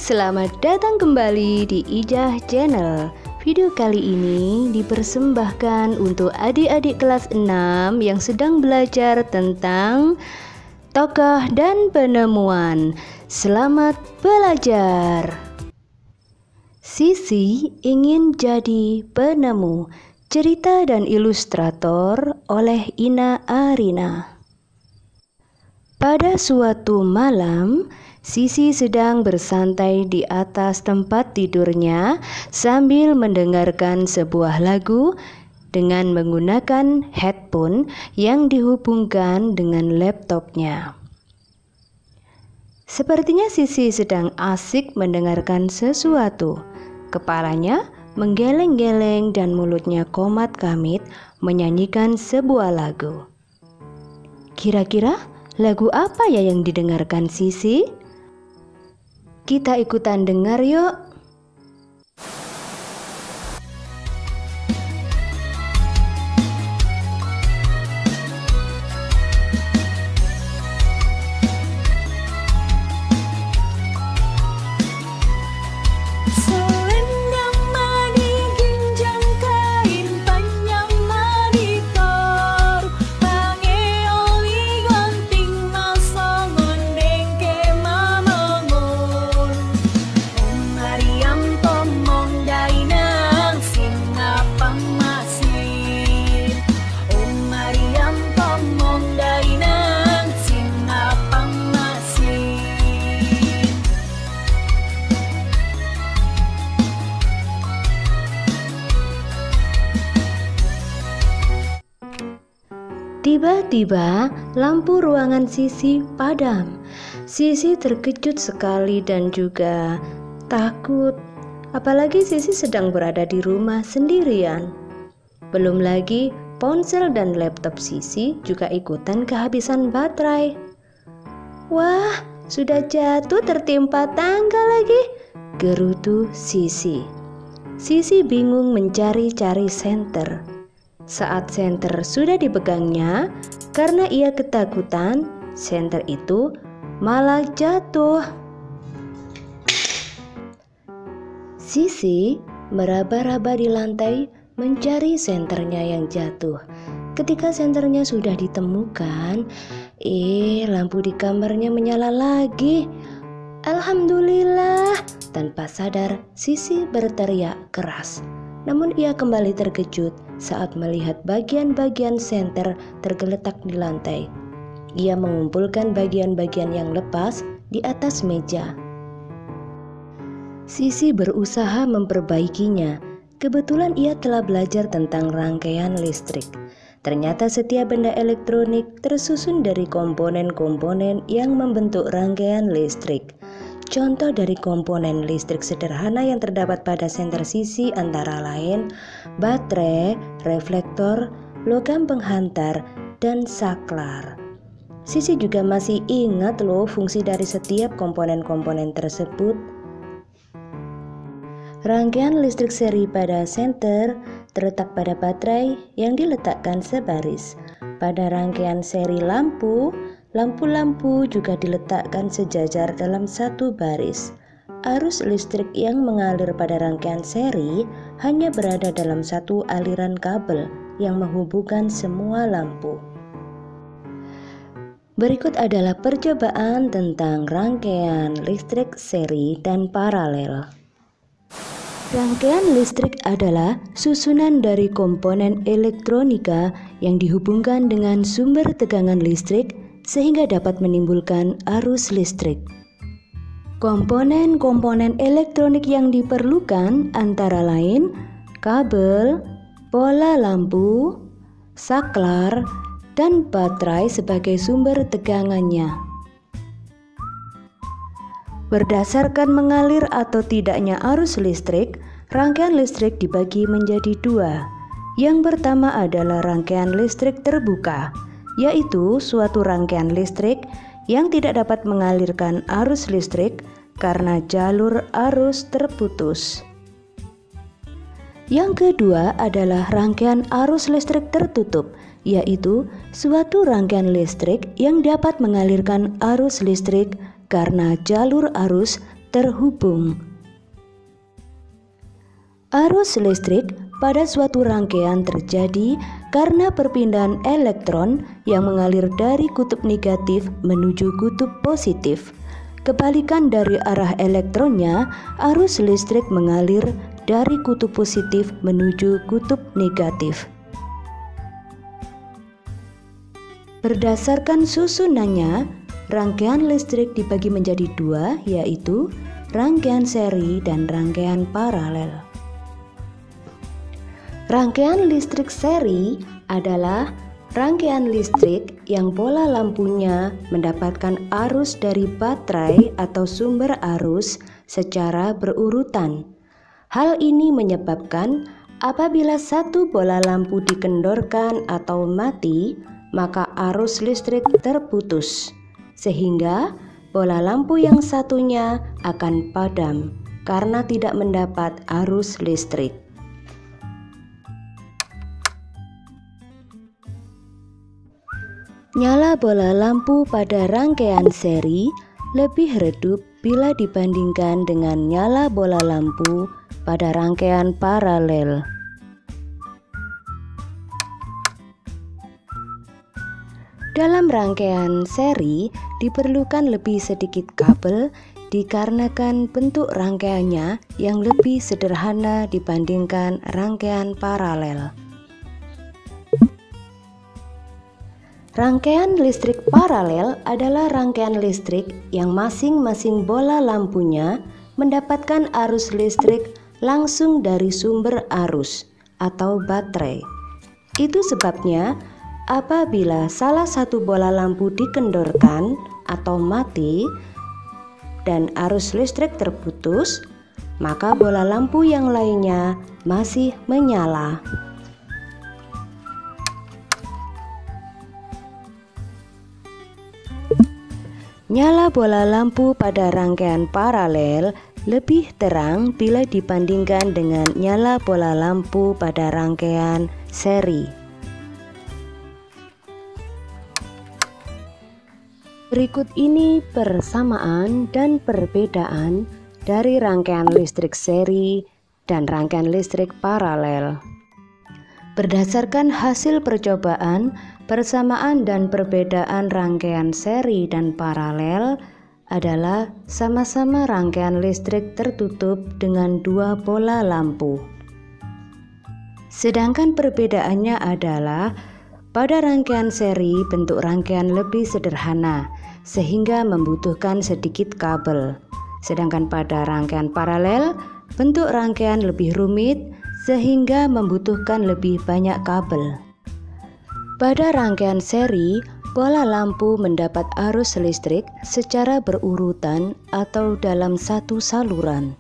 Selamat datang kembali di Ijah Channel. Video kali ini dipersembahkan untuk adik-adik kelas 6 yang sedang belajar tentang tokoh dan penemuan. Selamat belajar. Sisi ingin jadi penemu. Cerita dan ilustrator oleh Ina Arina. Pada suatu malam, Sisi sedang bersantai di atas tempat tidurnya sambil mendengarkan sebuah lagu dengan menggunakan headphone yang dihubungkan dengan laptopnya. Sepertinya Sisi sedang asik mendengarkan sesuatu. Kepalanya menggeleng-geleng dan mulutnya komat-kamit menyanyikan sebuah lagu. Kira-kira lagu apa ya yang didengarkan Sisi? Kita ikutan dengar yuk. Tiba-tiba lampu ruangan Sisi padam. Sisi terkejut sekali dan juga takut. Apalagi Sisi sedang berada di rumah sendirian. Belum lagi ponsel dan laptop Sisi juga ikutan kehabisan baterai. Wah, sudah jatuh tertimpa tangga lagi, gerutu Sisi. Sisi bingung mencari-cari senter. Saat senter sudah dipegangnya, karena ia ketakutan, senter itu malah jatuh. Sisi meraba-raba di lantai mencari senternya yang jatuh. Ketika senternya sudah ditemukan, lampu di kamarnya menyala lagi. Alhamdulillah, tanpa sadar Sisi berteriak keras. Namun ia kembali terkejut saat melihat bagian-bagian senter tergeletak di lantai. Ia mengumpulkan bagian-bagian yang lepas di atas meja. Sisi berusaha memperbaikinya. Kebetulan ia telah belajar tentang rangkaian listrik. Ternyata setiap benda elektronik tersusun dari komponen-komponen yang membentuk rangkaian listrik. Contoh dari komponen listrik sederhana yang terdapat pada senter Sisi antara lain baterai, reflektor, logam penghantar, dan saklar. Sisi juga masih ingat loh fungsi dari setiap komponen-komponen tersebut. Rangkaian listrik seri pada senter terletak pada baterai yang diletakkan sebaris. Pada rangkaian seri lampu-lampu juga diletakkan sejajar dalam satu baris. Arus listrik yang mengalir pada rangkaian seri hanya berada dalam satu aliran kabel yang menghubungkan semua lampu. Berikut adalah percobaan tentang rangkaian listrik seri dan paralel. Rangkaian listrik adalah susunan dari komponen elektronika yang dihubungkan dengan sumber tegangan listrik sehingga dapat menimbulkan arus listrik. Komponen-komponen elektronik yang diperlukan antara lain kabel, bola lampu, saklar, dan baterai sebagai sumber tegangannya. Berdasarkan mengalir atau tidaknya arus listrik, rangkaian listrik dibagi menjadi dua. Yang pertama adalah rangkaian listrik terbuka, yaitu suatu rangkaian listrik yang tidak dapat mengalirkan arus listrik karena jalur arus terputus. Yang kedua adalah rangkaian arus listrik tertutup, yaitu suatu rangkaian listrik yang dapat mengalirkan arus listrik karena jalur arus terhubung. Arus listrik pada suatu rangkaian terjadi karena perpindahan elektron yang mengalir dari kutub negatif menuju kutub positif. Kebalikan dari arah elektronnya, arus listrik mengalir dari kutub positif menuju kutub negatif. Berdasarkan susunannya, rangkaian listrik dibagi menjadi dua, yaitu rangkaian seri dan rangkaian paralel. Rangkaian listrik seri adalah rangkaian listrik yang bola lampunya mendapatkan arus dari baterai atau sumber arus secara berurutan. Hal ini menyebabkan apabila satu bola lampu dikendorkan atau mati, maka arus listrik terputus, sehingga bola lampu yang satunya akan padam karena tidak mendapat arus listrik. Nyala bola lampu pada rangkaian seri lebih redup bila dibandingkan dengan nyala bola lampu pada rangkaian paralel. Dalam rangkaian seri diperlukan lebih sedikit kabel dikarenakan bentuk rangkaiannya yang lebih sederhana dibandingkan rangkaian paralel. Rangkaian listrik paralel adalah rangkaian listrik yang masing-masing bola lampunya mendapatkan arus listrik langsung dari sumber arus atau baterai. Itu sebabnya apabila salah satu bola lampu dikendorkan atau mati dan arus listrik terputus, maka bola lampu yang lainnya masih menyala. Nyala bola lampu pada rangkaian paralel lebih terang bila dibandingkan dengan nyala bola lampu pada rangkaian seri. Berikut ini persamaan dan perbedaan dari rangkaian listrik seri dan rangkaian listrik paralel. Berdasarkan hasil percobaan, persamaan dan perbedaan rangkaian seri dan paralel adalah sama-sama rangkaian listrik tertutup dengan dua bola lampu. Sedangkan perbedaannya adalah pada rangkaian seri bentuk rangkaian lebih sederhana sehingga membutuhkan sedikit kabel. Sedangkan pada rangkaian paralel bentuk rangkaian lebih rumit sehingga membutuhkan lebih banyak kabel. Pada rangkaian seri, bola lampu mendapat arus listrik secara berurutan atau dalam satu saluran.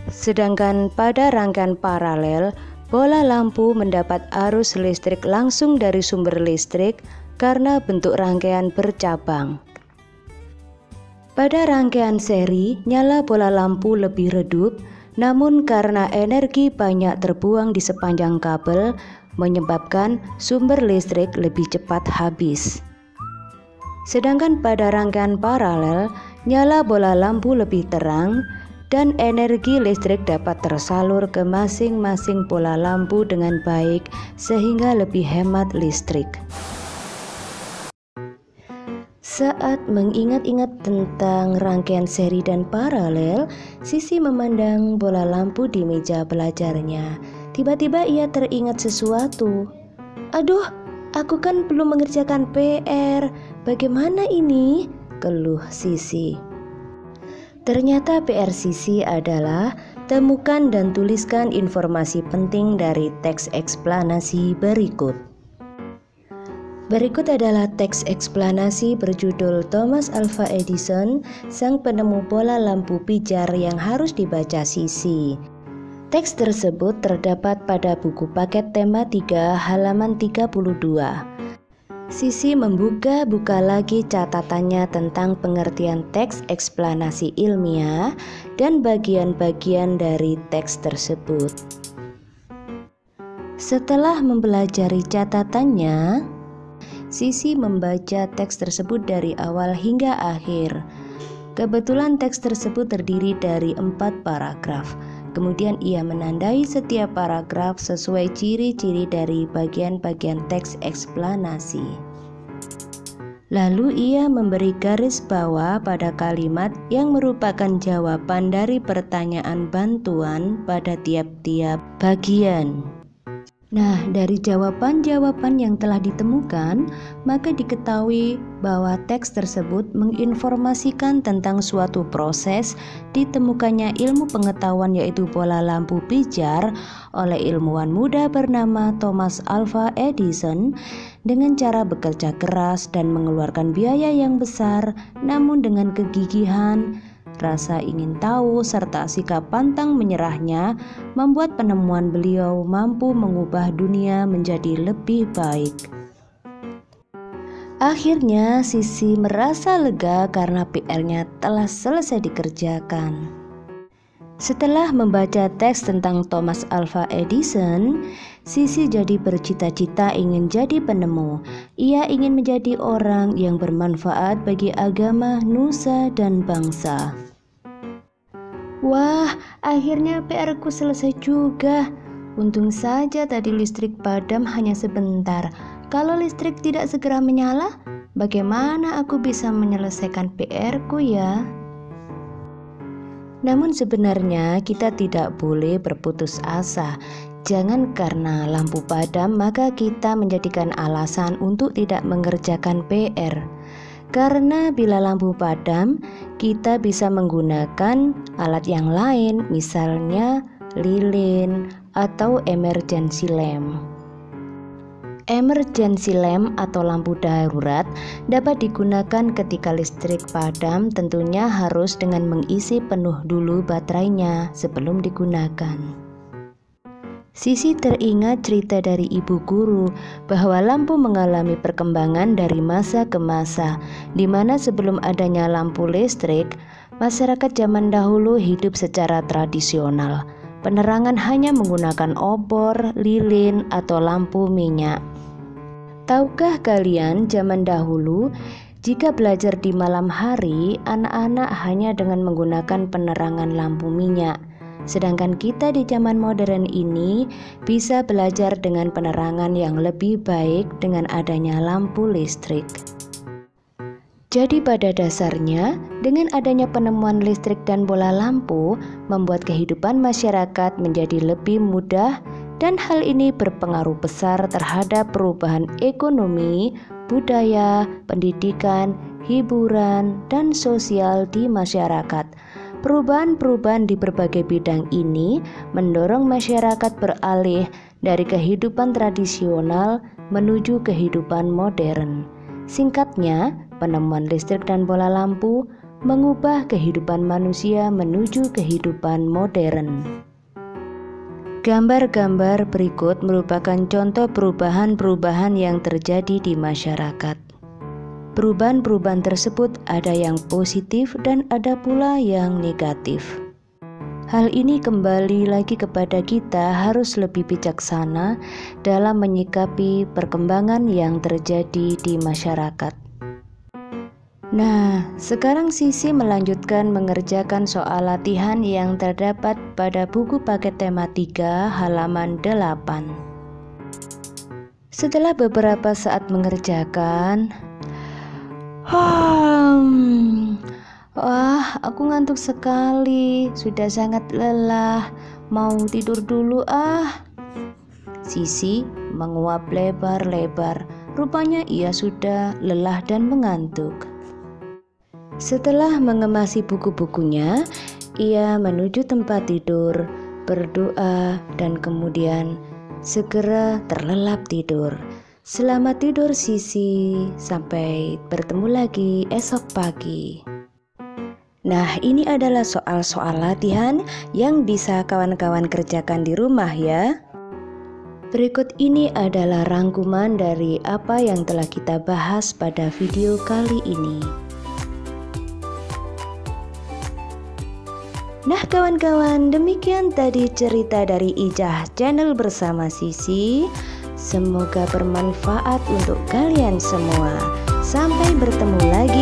Sedangkan pada rangkaian paralel, bola lampu mendapat arus listrik langsung dari sumber listrik karena bentuk rangkaian bercabang. Pada rangkaian seri, nyala bola lampu lebih redup, namun karena energi banyak terbuang di sepanjang kabel, menyebabkan sumber listrik lebih cepat habis. Sedangkan pada rangkaian paralel, nyala bola lampu lebih terang, dan energi listrik dapat tersalur ke masing-masing bola lampu dengan baik sehingga lebih hemat listrik. Saat mengingat-ingat tentang rangkaian seri dan paralel, Sisi memandang bola lampu di meja belajarnya. Tiba-tiba ia teringat sesuatu. "Aduh, aku kan belum mengerjakan PR. Bagaimana ini?" keluh Sisi. Ternyata PR Sisi adalah temukan dan tuliskan informasi penting dari teks eksplanasi berikut. Berikut adalah teks eksplanasi berjudul Thomas Alva Edison, sang penemu bola lampu pijar yang harus dibaca Sisi. Teks tersebut terdapat pada buku paket tema 3 halaman 32. Sisi membuka lagi catatannya tentang pengertian teks eksplanasi ilmiah dan bagian-bagian dari teks tersebut. Setelah mempelajari catatannya, Sisi membaca teks tersebut dari awal hingga akhir. Kebetulan teks tersebut terdiri dari 4 paragraf. Kemudian ia menandai setiap paragraf sesuai ciri-ciri dari bagian-bagian teks eksplanasi. Lalu ia memberi garis bawah pada kalimat yang merupakan jawaban dari pertanyaan bantuan pada tiap-tiap bagian. Nah, dari jawaban-jawaban yang telah ditemukan, maka diketahui bahwa teks tersebut menginformasikan tentang suatu proses ditemukannya ilmu pengetahuan yaitu bola lampu pijar oleh ilmuwan muda bernama Thomas Alva Edison dengan cara bekerja keras dan mengeluarkan biaya yang besar, namun dengan kegigihan, rasa ingin tahu, serta sikap pantang menyerahnya membuat penemuan beliau mampu mengubah dunia menjadi lebih baik. Akhirnya Sisi merasa lega karena PR-nya telah selesai dikerjakan. Setelah membaca teks tentang Thomas Alva Edison, Sisi jadi bercita-cita ingin jadi penemu. Ia ingin menjadi orang yang bermanfaat bagi agama, nusa, dan bangsa. Wah, akhirnya PR-ku selesai juga. Untung saja tadi listrik padam hanya sebentar. Kalau listrik tidak segera menyala, bagaimana aku bisa menyelesaikan PR-ku ya? Namun sebenarnya kita tidak boleh berputus asa. Jangan karena lampu padam maka kita menjadikan alasan untuk tidak mengerjakan PR. Karena bila lampu padam, kita bisa menggunakan alat yang lain, misalnya lilin atau emergency lamp. Emergency lamp atau lampu darurat dapat digunakan ketika listrik padam, tentunya harus dengan mengisi penuh dulu baterainya sebelum digunakan. Sisi teringat cerita dari ibu guru bahwa lampu mengalami perkembangan dari masa ke masa, di mana sebelum adanya lampu listrik, masyarakat zaman dahulu hidup secara tradisional. Penerangan hanya menggunakan obor, lilin, atau lampu minyak. Tahukah kalian zaman dahulu, jika belajar di malam hari, anak-anak hanya dengan menggunakan penerangan lampu minyak. Sedangkan kita di zaman modern ini bisa belajar dengan penerangan yang lebih baik dengan adanya lampu listrik. Jadi pada dasarnya, dengan adanya penemuan listrik dan bola lampu, membuat kehidupan masyarakat menjadi lebih mudah dan hal ini berpengaruh besar terhadap perubahan ekonomi, budaya, pendidikan, hiburan, dan sosial di masyarakat. Perubahan-perubahan di berbagai bidang ini mendorong masyarakat beralih dari kehidupan tradisional menuju kehidupan modern. Singkatnya, penemuan listrik dan bola lampu mengubah kehidupan manusia menuju kehidupan modern. Gambar-gambar berikut merupakan contoh perubahan-perubahan yang terjadi di masyarakat. Perubahan-perubahan tersebut ada yang positif dan ada pula yang negatif. Hal ini kembali lagi kepada kita harus lebih bijaksana dalam menyikapi perkembangan yang terjadi di masyarakat. Nah, sekarang Sisi melanjutkan mengerjakan soal latihan yang terdapat pada buku paket tema 3 halaman 8. Setelah beberapa saat mengerjakan, wah, aku ngantuk sekali, sudah sangat lelah, mau tidur dulu ah. Sisi menguap lebar-lebar, rupanya ia sudah lelah dan mengantuk. Setelah mengemasi buku-bukunya, ia menuju tempat tidur, berdoa, dan kemudian segera terlelap tidur. Selamat tidur Sisi, sampai bertemu lagi esok pagi. Nah, ini adalah soal-soal latihan yang bisa kawan-kawan kerjakan di rumah ya. Berikut ini adalah rangkuman dari apa yang telah kita bahas pada video kali ini. Nah kawan-kawan, demikian tadi cerita dari Ijah Channel bersama Sisi. Semoga bermanfaat untuk kalian semua. Sampai bertemu lagi